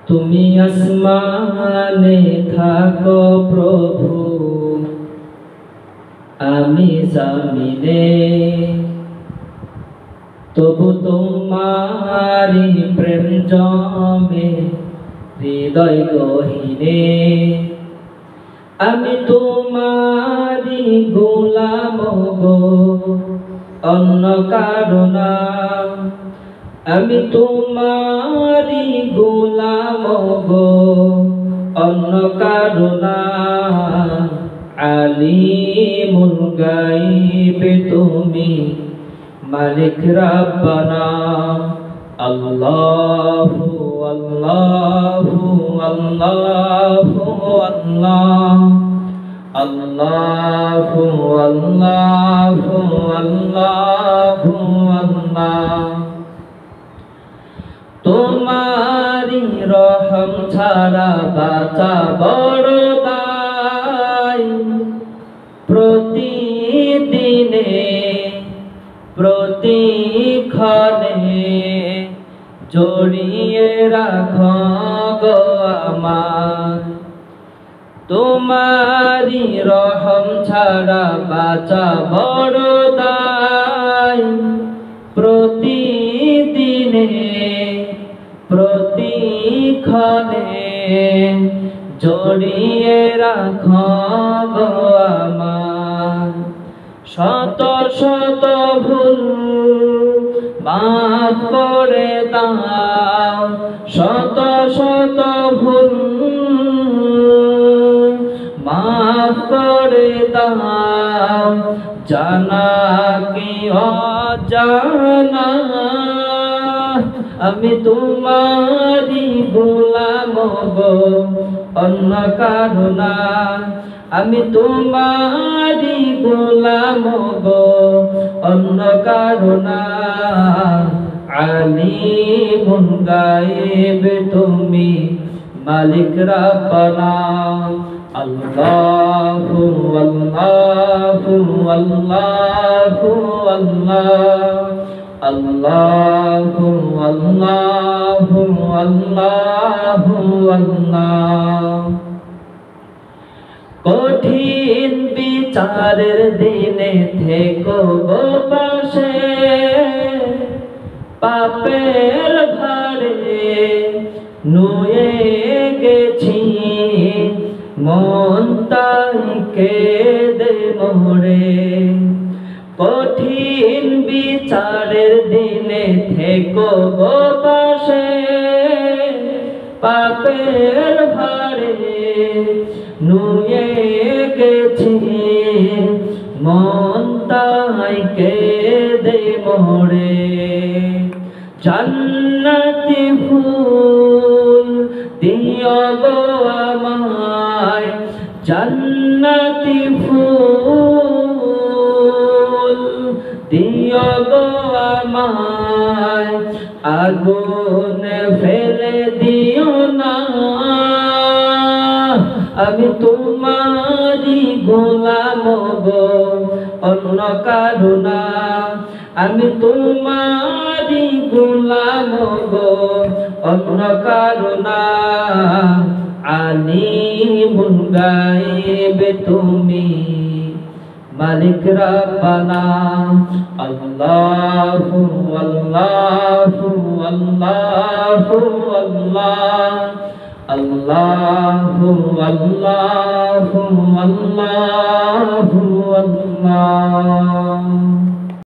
তুমি আসমানে থাকো প্রভু, আমি জমিনে, তবু তোমারি প্রেম জমে হৃদয় গহীনে। আমি তোমারি গোলাম গো, অন্য কারো না। আমি তোমারি গোলাম গো, অন্য কারো না। আলিমুল গায়ব তুমি, মালিক রাব্বানা। আল্লাহু আল্লাহু আল্লাহু আল্লাহ, আল্লাহু আল্লাহু আল্লাহু আল্লাহ। তোমারি রহম ছাড়া বাঁচা বড় দায়। প্রতিদিনে প্রতিক্ষণে জড়িয়ে রাখো গো আমার। তোমারি রহম ছাড়া বাঁচা বড় দায়। প্রতিদিনে প্রতিক্ষণে জড়িয়ে রাখো গো আমার। শত শত ভুল মাফ করে দাও, শত শত ভুল মাফ করে দাও। জানা কি অজানা, আমি তোমারি গোলাম গো, অন্য কারো না। আমি তোমারি গোলাম গো, অন্য কারো না। আলিমুল গায়ব তুমি, মালিক রাব্বানা। আল্লাহু আল্লাহু আল্লাহু আল্লাহ, আল্লাহু আল্লাহু আল্লাহু আল্লাহ। কঠিন বিচারের দিনে থেকো গো পাশে, পাপের ভারে নুয়ে গেছি মন তাই কেঁদে মোরে। কঠিন বিচারের দিনে থেকো গো পাশে, পাপের ভারে নুয়ে গেছি মন তাই কেঁদে মোরে। জান্নাতি ফুল দিও গো আমায়, জান্নাতি ফুল দিও গো আমায়। আগুনে ফেলে দিও না, আমি তোমারি গোলাম গো, অন্য কারো না। আমি তোমারি গোলাম গো, অন্য কারো না। আলিমুল গায়ব তুমি, মালিক রাব্বানা। আল্লাহু আল্লাহু আল্লাহু আল্লাহ, আল্লাহু আল্লাহু আল্লাহু আল্লাহ।